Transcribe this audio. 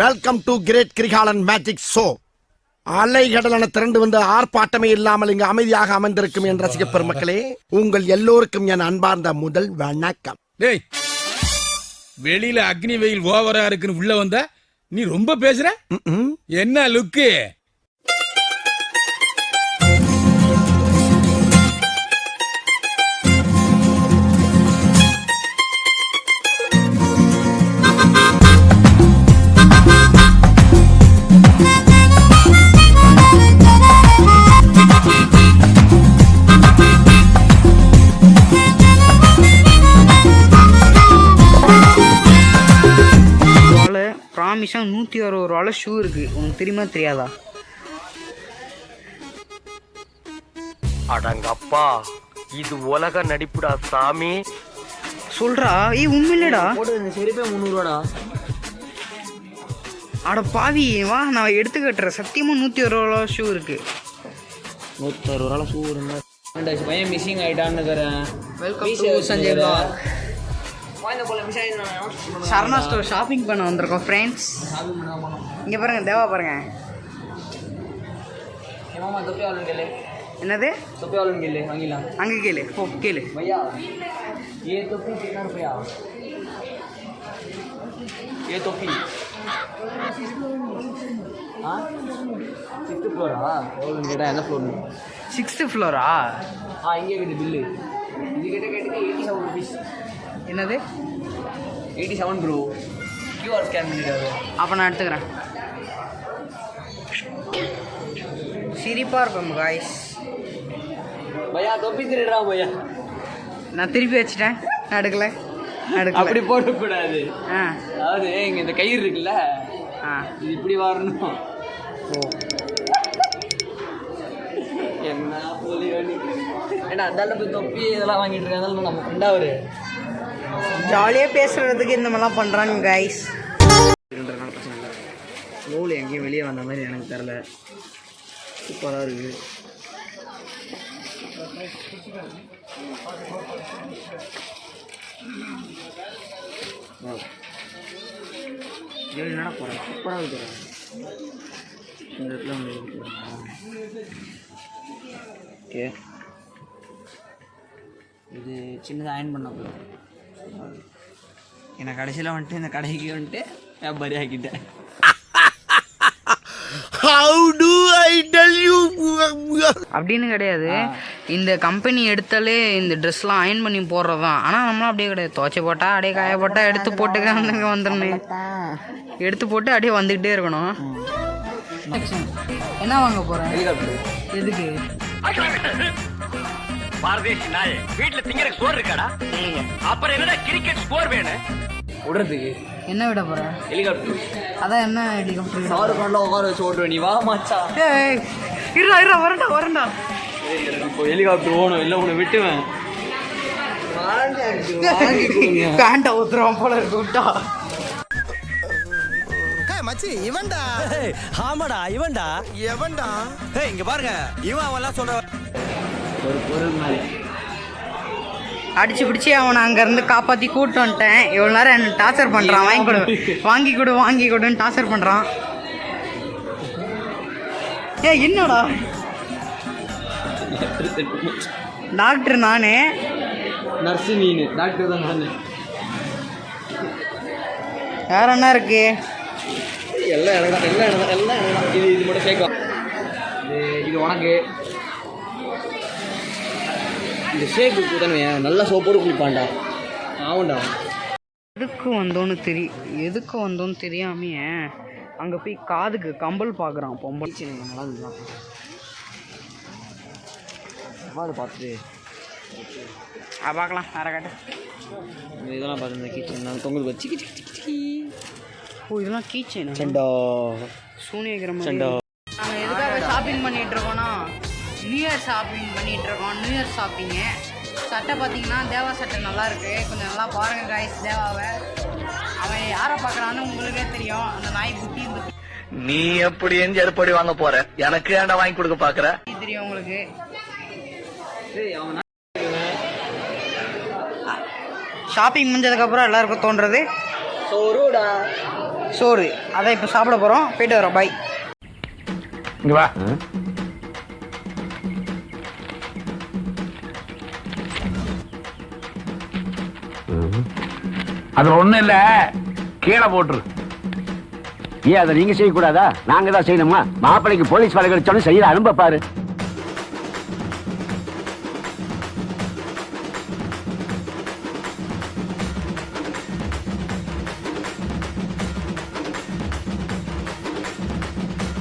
Welcome to great Kirikalan magic show. அலைகடலான திரண்டு வந்து ஆர்ப்பாட்டமே இல்லாமல் இங்கு அமைதியாக அமர்ந்திருக்கும் என் ரசிக பெருமக்களே, உங்கள் எல்லோருக்கும் என் அன்பார்ந்த முதல் வணக்கம். டேய், வெளியில அக்னி வெயில் ஓவரா இருக்குன்னு உள்ள வந்த நீ ரொம்ப பேசுற. என்ன லுக்கு? ப்ராமிஸா 160 ரூபால ஷூ இருக்கு. உனக்கு தெரியுமா தெரியாதா? அடங்கப்பா, இது உலக நடிப்புடா சாமி. சொல்றா? ஏய் உண்மையிலடா? செருப்பே 300 ரூபாடா. அட பாவி, வா நான் எடுத்து கட்டுறேன். சத்தியமா 160 ரூபா ஷூ இருக்கு. 160 ரூபால ஷூ இருந்தா பையன் மிஸ்ஸிங் ஆயிட்டான்னு தரேன். வெல்கம் டு சஞ்சய் பாக். சரணா ஸ்டோர் ஷாப்பிங் பண்ண வந்திருக்கோம் ஃப்ரெண்ட்ஸ். இங்கே பாருங்க, தேவா பாருங்க. என்னது? அங்கே கேளு, ஓ கேளு. Sixth Flora? இங்கே கேட்டு பில்லு இது கிட்ட கேட்டு 87 ருபீஸ். என்னது? 87 ப்ரோ. கியூஆர் ஸ்கேன் பண்ணிடுறாரு. அப்போ நான் எடுத்துக்கிறேன். சிரிப்பாக இருப்பேன் காய்ஸ். பையா தொப்பி திருடுறா பையா. நான் திருப்பி வச்சுட்டேன். நான் எடுக்கல. அப்படி போடக்கூடாது. ஆ, அதாவது இங்கே இந்த கயிறு இருக்குல்ல, இது இப்படி வரணும். ஓ என்ன போலி ஏன்னா அந்தாண்ட போய் தொப்பி இதெல்லாம் வாங்கிட்டு இருக்காங்க. நம்ம ஃப்ரெண்டா ஒரு ஜாலியாக பேசுகிறதுக்கு இந்த மாதிரிலாம் பண்ணுறாங்க கைஸ். லோவில் எங்கேயும் வெளியே வந்த மாதிரி எனக்கு தெரில. சூப்பராக இருக்குது. என்னடா போகிறேன், சூப்பராக இருக்கிறேன். இந்த இடத்துல வந்து ஓகே, இது சின்னதாக அயன் பண்ண போகிறோம். எனக்கு கடைசியில் வந்துட்டு இந்த கடைக்கு வந்துட்டு வியாபாரி ஆக்கிட்டேன். அப்படின்னு கிடையாது, இந்த கம்பெனி எடுத்தாலே இந்த ட்ரெஸ்லாம் அயன் பண்ணி போடுறதான். ஆனால் நம்மளாம் அப்படியே கிடையாது. துவைச்சி போட்டா அப்படியே காய போட்டா எடுத்து போட்டுக்க வந்துடணும். எடுத்து போட்டு அப்படியே வந்துக்கிட்டே இருக்கணும். என்ன வாங்க போகிறேன்? எதுக்கு? பாரதேசி நாய், வீட்டுல திங்கிற ஸ்கோர் இருக்காடா? அப்புறம் என்னடா கிரிக்கெட் ஸ்கோர் வேணும் விடுறதுக்கு? என்ன விட போகிறேன்? ஹெலிகாப்டர். அதான் என்ன ஹெலிகாப்டர்? சாருக்கான்ல உட்கார வச்சு ஓட்டுவேன். நீ வா மச்சா. ஏய் இருடா வரண்டா. இப்போ ஹெலிகாப்டர் ஓணும், இல்லை உன்னை விட்டுவேன். பேண்டா ஊத்துறோம் போல இருக்கு. விட்டா மச்சி, இவன்டா. ஆமாடா, இவன்டா. எவன்டா? ஏய் இங்க பாருங்க, இவன் அவெல்லாம் சொல்ற ஒரு பொருள் மாதிரி அடிச்சு பிடிச்சி அவனை அங்கேருந்து காப்பாற்றி கூப்பிட்டு வந்துட்டேன். இவ்வளோ நேரம் என்ன டார்ச்சர் பண்ணுறான். வாங்கி கொடுன்னு டார்ச்சர் பண்ணுறான். ஏ என்னடா? டாக்டர் நானு, நர்ஸு நீனு, டாக்டர் தான் நானு. வேற என்ன இருக்கு? எல்லாம் இது மட்டும் கேட்கும். இது உனக்கு இந்த ஷேக்கு தானே நல்லா சோப்போடு குளிப்பான்டா. ஆமாண்டா. எதுக்கு வந்தோன்னு தெரியாமையே அங்கே போய் காதுக்கு கம்பல் பார்க்குறான். பொம்பல் நல்லா இருந்துதான் பார்த்துட்டு பார்க்கலாம். வேற காட்டு. இதெல்லாம் பார்த்து கிச்சன் தொங்குது வச்சு. ஓ இதெல்லாம் கீச்சேன். சண்டா சூனியகிரம். சண்டா. நாங்கள் எதுக்காக ஷாப்பிங் பண்ணிகிட்டு இருக்கோன்னா, நியூ இயர் ஷாப்பிங் பண்ணிகிட்டு இருக்கோம். நியூ இயர் ஷாப்பிங்கு சட்டை பார்த்தீங்கன்னா தேவா சட்டை நல்லாயிருக்கு. கொஞ்சம் நல்லா பாருங்கள் காய்ஸ் தேவாவை. அவன் யாரை பார்க்குறான்னு உங்களுக்கே தெரியும். அந்த நாய் புத்தி நீ எப்படி எருப்படி வாங்க போற? எனக்கு ஏன்டா வாங்கி கொடுக்க பாக்குற? தெரியும் உங்களுக்கு. ஷாப்பிங் முடிஞ்சதுக்கப்புறம் எல்லாருக்கும் தோன்றது சோறுடா. சோறு. அதை இப்போ சாப்பிட போகிறோம். போயிட்டு வரோம். பாய். இங்க வா. அதுல ஒண்ணும் இல்ல, கீழே போட்டுரு. ஏன் அதை நீங்க செய்யக்கூடாதா? நாங்க தான் செய்யணுமா? மாப்பிள்ளைக்கு போலீஸ் வேலை கிடைச்சாலும் செய்யற அனுபவ பாரு.